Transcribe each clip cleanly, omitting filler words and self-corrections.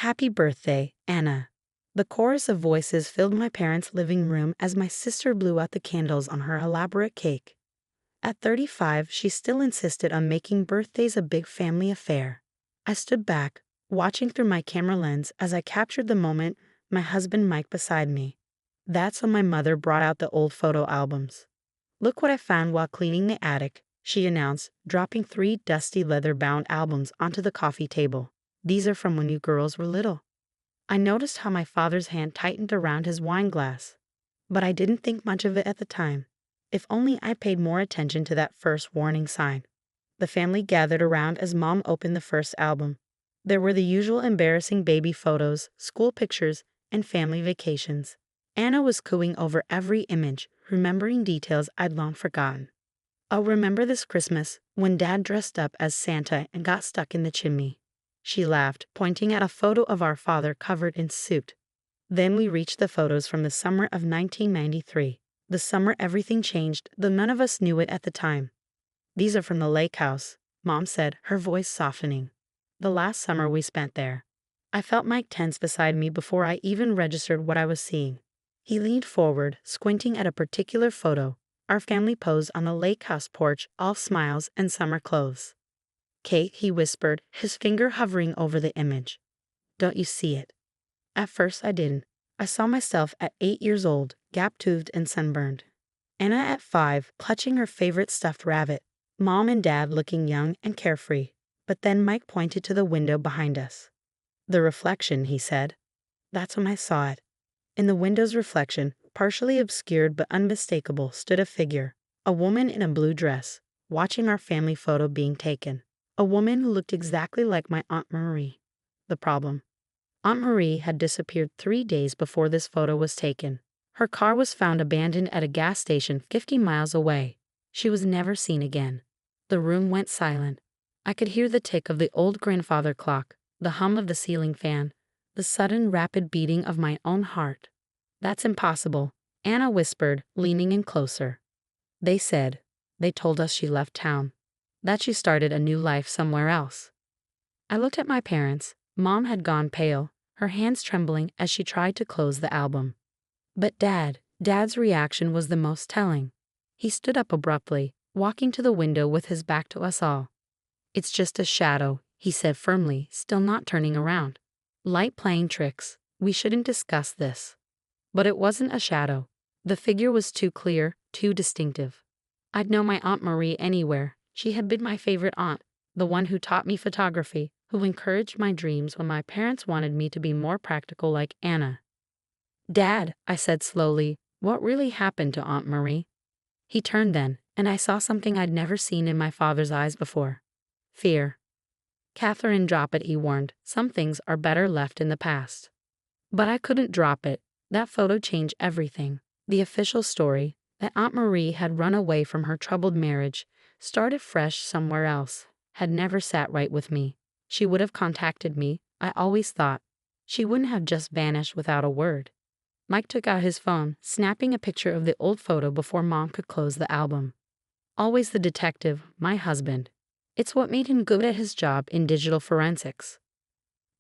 Happy birthday, Anna. The chorus of voices filled my parents' living room as my sister blew out the candles on her elaborate cake. At 35, she still insisted on making birthdays a big family affair. I stood back, watching through my camera lens as I captured the moment, my husband Mike beside me. That's when my mother brought out the old photo albums. Look what I found while cleaning the attic, she announced, dropping 3 dusty leather-bound albums onto the coffee table. These are from when you girls were little. I noticed how my father's hand tightened around his wine glass, but I didn't think much of it at the time. If only I paid more attention to that first warning sign. The family gathered around as Mom opened the first album. There were the usual embarrassing baby photos, school pictures, and family vacations. Anna was cooing over every image, remembering details I'd long forgotten. I'll remember this Christmas when Dad dressed up as Santa and got stuck in the chimney. She laughed, pointing at a photo of our father covered in soot. Then we reached the photos from the summer of 1993. The summer everything changed, though none of us knew it at the time. These are from the lake house, Mom said, her voice softening. The last summer we spent there. I felt Mike tense beside me before I even registered what I was seeing. He leaned forward, squinting at a particular photo, our family pose on the lake house porch, all smiles and summer clothes. Kate, he whispered, his finger hovering over the image. Don't you see it? At first I didn't. I saw myself at 8 years old, gap-toothed and sunburned. Anna at 5, clutching her favorite stuffed rabbit. Mom and Dad looking young and carefree. But then Mike pointed to the window behind us. The reflection, he said. That's when I saw it. In the window's reflection, partially obscured but unmistakable, stood a figure. A woman in a blue dress, watching our family photo being taken. A woman who looked exactly like my Aunt Marie. The problem. Aunt Marie had disappeared 3 days before this photo was taken. Her car was found abandoned at a gas station 50 miles away. She was never seen again. The room went silent. I could hear the tick of the old grandfather clock, the hum of the ceiling fan, the sudden rapid beating of my own heart. That's impossible, Anna whispered, leaning in closer. They told us she left town, that she started a new life somewhere else. I looked at my parents. Mom had gone pale, her hands trembling as she tried to close the album. But Dad's reaction was the most telling. He stood up abruptly, walking to the window with his back to us all. It's just a shadow, he said firmly, still not turning around. Light playing tricks. We shouldn't discuss this. But it wasn't a shadow. The figure was too clear, too distinctive. I'd know my Aunt Marie anywhere. She had been my favorite aunt, the one who taught me photography, who encouraged my dreams when my parents wanted me to be more practical like Anna. Dad, I said slowly, what really happened to Aunt Marie? He turned then, and I saw something I'd never seen in my father's eyes before. Fear. Catherine, drop it, he warned. Some things are better left in the past. But I couldn't drop it. That photo changed everything. The official story, that Aunt Marie had run away from her troubled marriage, started fresh somewhere else, had never sat right with me. She would have contacted me, I always thought. She wouldn't have just vanished without a word. Mike took out his phone, snapping a picture of the old photo before Mom could close the album. Always the detective, my husband. It's what made him good at his job in digital forensics.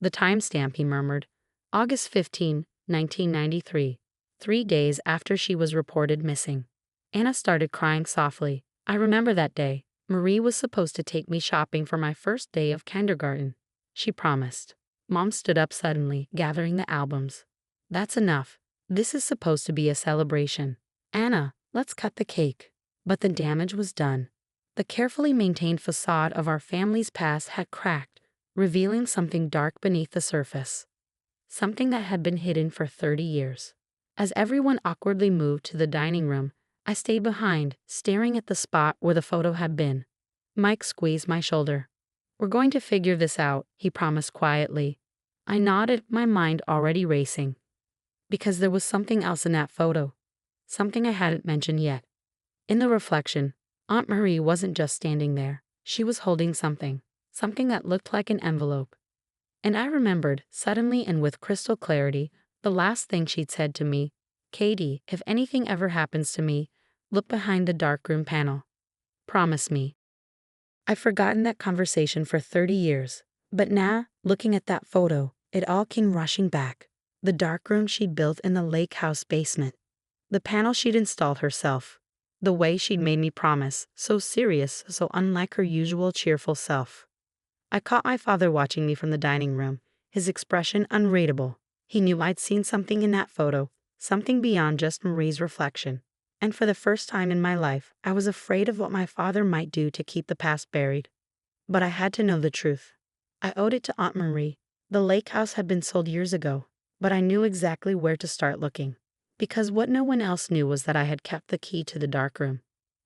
The timestamp, he murmured. August 15, 1993. 3 days after she was reported missing. Anna started crying softly. I remember that day. Marie was supposed to take me shopping for my first day of kindergarten. She promised. Mom stood up suddenly, gathering the albums. That's enough. This is supposed to be a celebration. Anna, let's cut the cake. But the damage was done. The carefully maintained facade of our family's past had cracked, revealing something dark beneath the surface. Something that had been hidden for 30 years. As everyone awkwardly moved to the dining room, I stayed behind, staring at the spot where the photo had been. Mike squeezed my shoulder. We're going to figure this out, he promised quietly. I nodded, my mind already racing. Because there was something else in that photo. Something I hadn't mentioned yet. In the reflection, Aunt Marie wasn't just standing there. She was holding something. Something that looked like an envelope. And I remembered, suddenly and with crystal clarity, the last thing she'd said to me. Katie, if anything ever happens to me, look behind the darkroom panel. Promise me. I've forgotten that conversation for 30 years, but now, looking at that photo, It all came rushing back. The darkroom she'd built in the lake house basement. The panel she'd installed herself. The way she'd made me promise, so serious, so unlike her usual cheerful self. I caught my father watching me from the dining room, his expression unreadable. He knew I'd seen something in that photo, something beyond just Marie's reflection. And for the first time in my life, I was afraid of what my father might do to keep the past buried. But I had to know the truth. I owed it to Aunt Marie. The lake house had been sold years ago, but I knew exactly where to start looking. Because what no one else knew was that I had kept the key to the darkroom.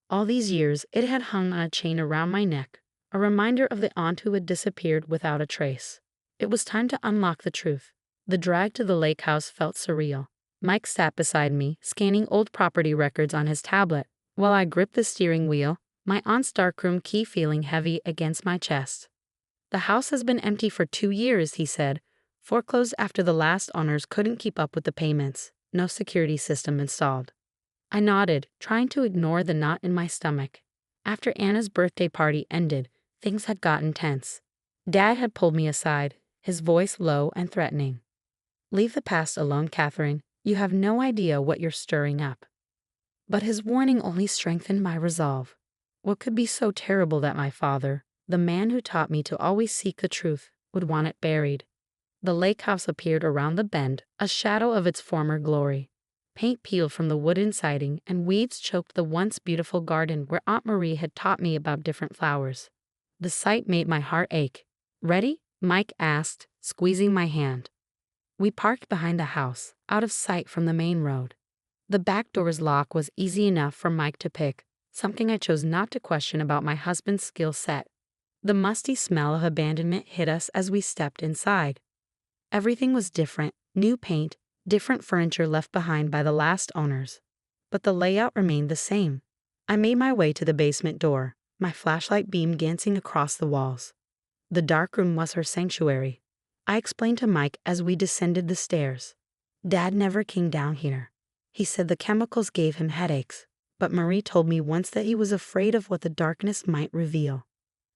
All these years, it had hung on a chain around my neck, a reminder of the aunt who had disappeared without a trace. It was time to unlock the truth. The drive to the lake house felt surreal. Mike sat beside me, scanning old property records on his tablet, while I gripped the steering wheel, my aunt's darkroom key feeling heavy against my chest. The house has been empty for 2 years, he said. Foreclosed after the last owners couldn't keep up with the payments. No security system installed. I nodded, trying to ignore the knot in my stomach. After Anna's birthday party ended, things had gotten tense. Dad had pulled me aside, his voice low and threatening. "Leave the past alone, Catherine. You have no idea what you're stirring up." But his warning only strengthened my resolve. What could be so terrible that my father, the man who taught me to always seek the truth, would want it buried? The lake house appeared around the bend, a shadow of its former glory. Paint peeled from the wooden siding, and weeds choked the once beautiful garden where Aunt Marie had taught me about different flowers. The sight made my heart ache. "Ready?" Mike asked, squeezing my hand. We parked behind the house, out of sight from the main road. The back door's lock was easy enough for Mike to pick, something I chose not to question about my husband's skill set. The musty smell of abandonment hit us as we stepped inside. Everything was different, new paint, different furniture left behind by the last owners. But the layout remained the same. I made my way to the basement door, my flashlight beam dancing across the walls. The darkroom was her sanctuary. I explained to Mike as we descended the stairs. Dad never came down here. He said the chemicals gave him headaches, but Marie told me once that he was afraid of what the darkness might reveal.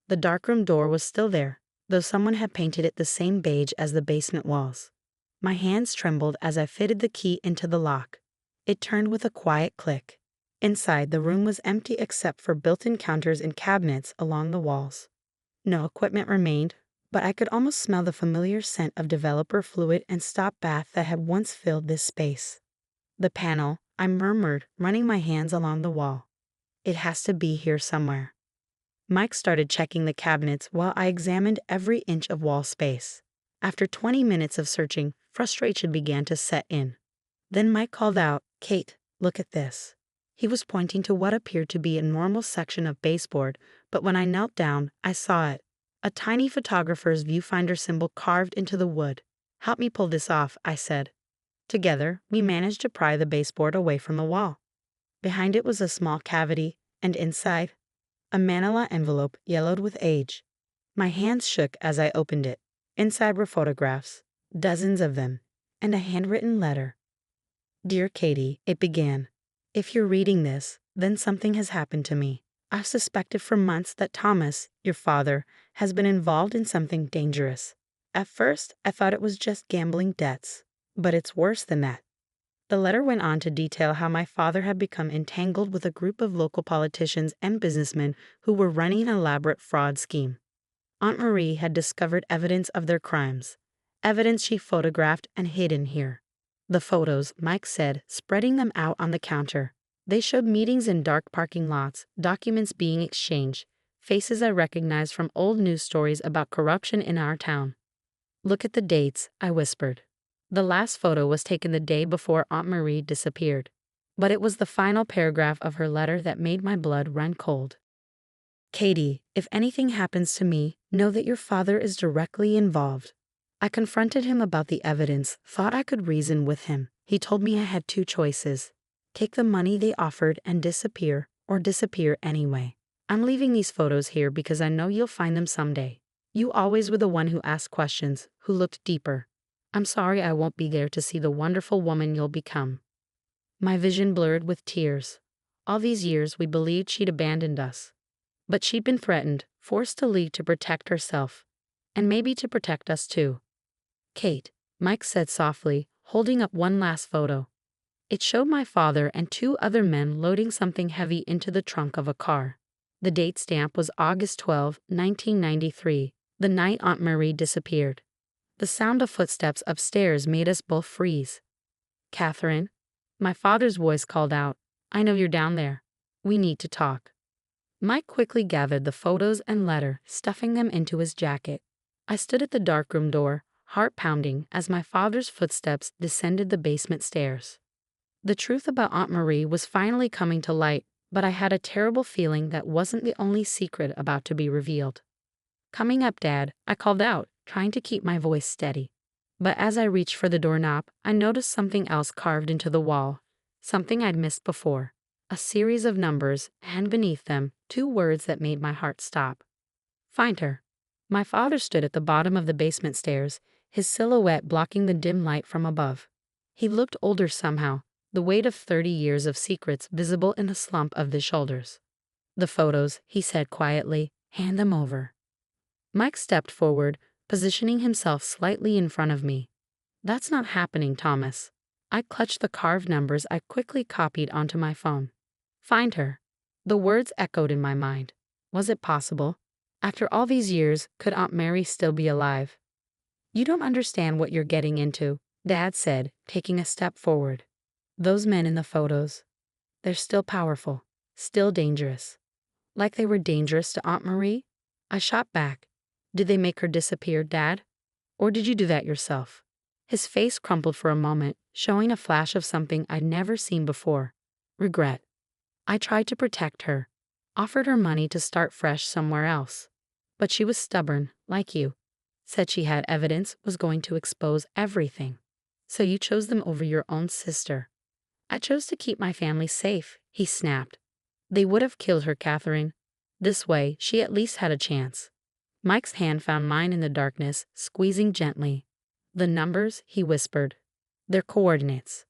The darkroom door was still there, though someone had painted it the same beige as the basement walls. My hands trembled as I fitted the key into the lock. It turned with a quiet click. Inside, the room was empty except for built-in counters and cabinets along the walls. No equipment remained, but I could almost smell the familiar scent of developer fluid and stop bath that had once filled this space. "The panel," I murmured, running my hands along the wall. "It has to be here somewhere." Mike started checking the cabinets while I examined every inch of wall space. After 20 minutes of searching, frustration began to set in. Then Mike called out, "Kate, look at this." He was pointing to what appeared to be a normal section of baseboard, but when I knelt down, I saw it. A tiny photographer's viewfinder symbol carved into the wood. "Help me pull this off," I said. Together, we managed to pry the baseboard away from the wall. Behind it was a small cavity, and inside, a manila envelope yellowed with age. My hands shook as I opened it. Inside were photographs, dozens of them, and a handwritten letter. "Dear Katie," it began. "If you're reading this, then something has happened to me. I've suspected for months that Thomas, your father, has been involved in something dangerous. At first, I thought it was just gambling debts, but it's worse than that." The letter went on to detail how my father had become entangled with a group of local politicians and businessmen who were running an elaborate fraud scheme. Aunt Marie had discovered evidence of their crimes, evidence she photographed and hid in here. The photos, Mike said, spreading them out on the counter. They showed meetings in dark parking lots, documents being exchanged, faces I recognized from old news stories about corruption in our town. "Look at the dates," I whispered. The last photo was taken the day before Aunt Marie disappeared. But it was the final paragraph of her letter that made my blood run cold. "Katie, if anything happens to me, know that your father is directly involved." I confronted him about the evidence, thought I could reason with him. He told me I had 2 choices. Take the money they offered and disappear, or disappear anyway. "I'm leaving these photos here because I know you'll find them someday. You always were the one who asked questions, who looked deeper. I'm sorry I won't be there to see the wonderful woman you'll become." My vision blurred with tears. All these years we believed she'd abandoned us. But she'd been threatened, forced to leave to protect herself. And maybe to protect us too. Kate, Mike said softly, holding up one last photo. It showed my father and two other men loading something heavy into the trunk of a car. The date stamp was August 12, 1993, the night Aunt Marie disappeared. The sound of footsteps upstairs made us both freeze. "Catherine," my father's voice called out, "I know you're down there. We need to talk." Mike quickly gathered the photos and letter, stuffing them into his jacket. I stood at the darkroom door, heart pounding, as my father's footsteps descended the basement stairs. The truth about Aunt Marie was finally coming to light, but I had a terrible feeling that wasn't the only secret about to be revealed. "Coming up, Dad," I called out, trying to keep my voice steady. But as I reached for the doorknob, I noticed something else carved into the wall, something I'd missed before. A series of numbers, and beneath them, two words that made my heart stop. "Find her." My father stood at the bottom of the basement stairs, his silhouette blocking the dim light from above. He looked older somehow, the weight of 30 years of secrets visible in the slump of his shoulders. "The photos," he said quietly. "Hand them over." Mike stepped forward, positioning himself slightly in front of me. "That's not happening, Thomas." I clutched the carved numbers I quickly copied onto my phone. "Find her." The words echoed in my mind. Was it possible? After all these years, could Aunt Mary still be alive? "You don't understand what you're getting into," Dad said, taking a step forward. "Those men in the photos, they're still powerful, still dangerous. Like they were dangerous to Aunt Marie?" I shot back. "Did they make her disappear, Dad? Or did you do that yourself?" His face crumpled for a moment, showing a flash of something I'd never seen before. Regret. "I tried to protect her, offered her money to start fresh somewhere else. But she was stubborn, like you. Said she had evidence, was going to expose everything. So you chose them over your own sister." "I chose to keep my family safe," he snapped. "They would have killed her, Catherine. This way, she at least had a chance." Mike's hand found mine in the darkness, squeezing gently. "The numbers," he whispered. "Their coordinates."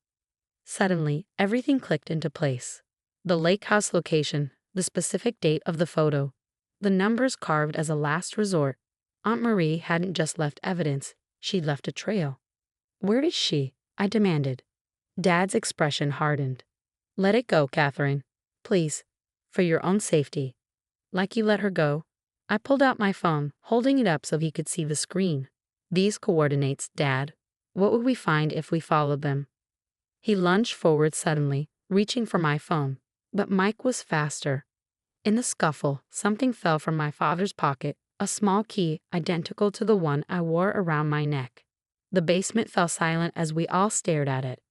Suddenly, everything clicked into place. The lake house location, the specific date of the photo, the numbers carved as a last resort. Aunt Marie hadn't just left evidence, she'd left a trail. "Where is she?" I demanded. Dad's expression hardened. "Let it go, Catherine. Please. For your own safety." "Like you let her go?" I pulled out my phone, holding it up so he could see the screen. "These coordinates, Dad. What would we find if we followed them?" He lunged forward suddenly, reaching for my phone. But Mike was faster. In the scuffle, something fell from my father's pocket, a small key identical to the one I wore around my neck. The basement fell silent as we all stared at it.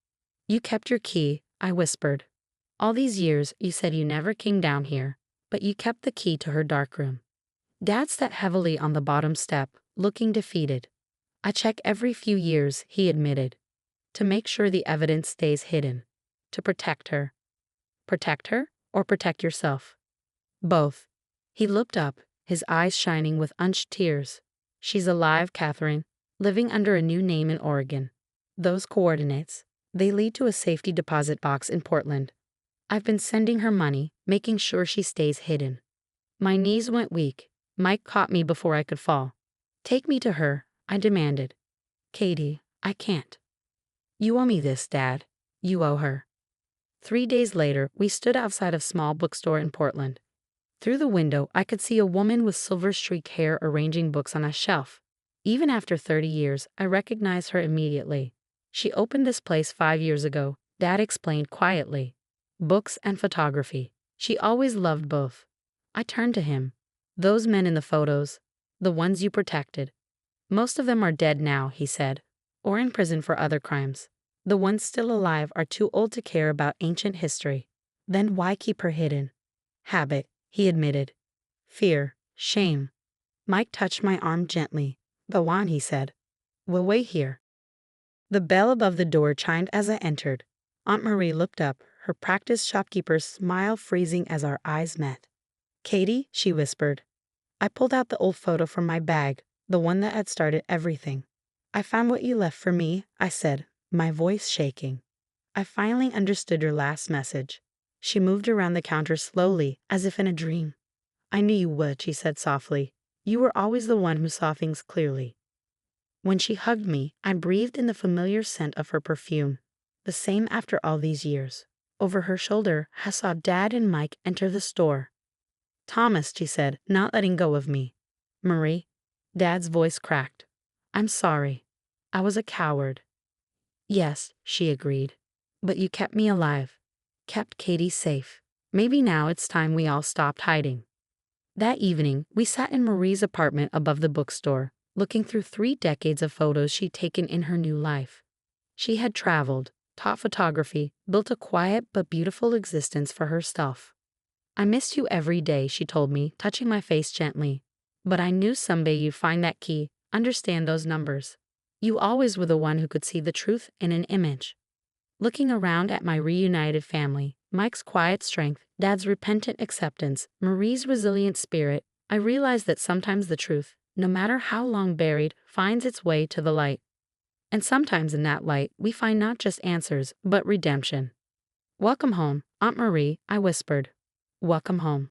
"You kept your key," I whispered. "All these years you said you never came down here, but you kept the key to her darkroom." Dad sat heavily on the bottom step, looking defeated. "I check every few years," he admitted. "To make sure the evidence stays hidden. To protect her." "Protect her, or protect yourself?" "Both." He looked up, his eyes shining with unshed tears. "She's alive, Catherine, living under a new name in Oregon. Those coordinates, they lead to a safety deposit box in Portland. I've been sending her money, making sure she stays hidden." My knees went weak. Mike caught me before I could fall. "Take me to her," I demanded. "Katie, I can't." "You owe me this, Dad. You owe her." 3 days later, we stood outside a small bookstore in Portland. Through the window, I could see a woman with silver-streaked hair arranging books on a shelf. Even after 30 years, I recognized her immediately. "She opened this place 5 years ago," Dad explained quietly. "Books and photography. She always loved both." I turned to him. "Those men in the photos, the ones you protected. Most of them are dead now," he said, "or in prison for other crimes. The ones still alive are too old to care about ancient history." "Then why keep her hidden?" "Habit," he admitted. "Fear, shame." Mike touched my arm gently. "Bawan," he said. "We'll wait here." The bell above the door chimed as I entered. Aunt Marie looked up, her practiced shopkeeper's smile freezing as our eyes met. "Katie," she whispered. I pulled out the old photo from my bag, the one that had started everything. "I found what you left for me," I said, my voice shaking. "I finally understood your last message." She moved around the counter slowly, as if in a dream. "I knew you would," she said softly. "You were always the one who saw things clearly." When she hugged me, I breathed in the familiar scent of her perfume. The same after all these years. Over her shoulder, I saw Dad and Mike enter the store. "Thomas," she said, not letting go of me. "Marie." Dad's voice cracked. "I'm sorry. I was a coward." "Yes," she agreed. "But you kept me alive. Kept Katie safe. Maybe now it's time we all stopped hiding." That evening, we sat in Marie's apartment above the bookstore, looking through 3 decades of photos she'd taken in her new life. She had traveled, taught photography, built a quiet but beautiful existence for herself. "I missed you every day," she told me, touching my face gently. "But I knew someday you'd find that key, understand those numbers. You always were the one who could see the truth in an image." Looking around at my reunited family, Mike's quiet strength, Dad's repentant acceptance, Marie's resilient spirit, I realized that sometimes the truth, no matter how long buried, finds its way to the light. And sometimes in that light, we find not just answers, but redemption. "Welcome home, Aunt Marie," I whispered. "Welcome home."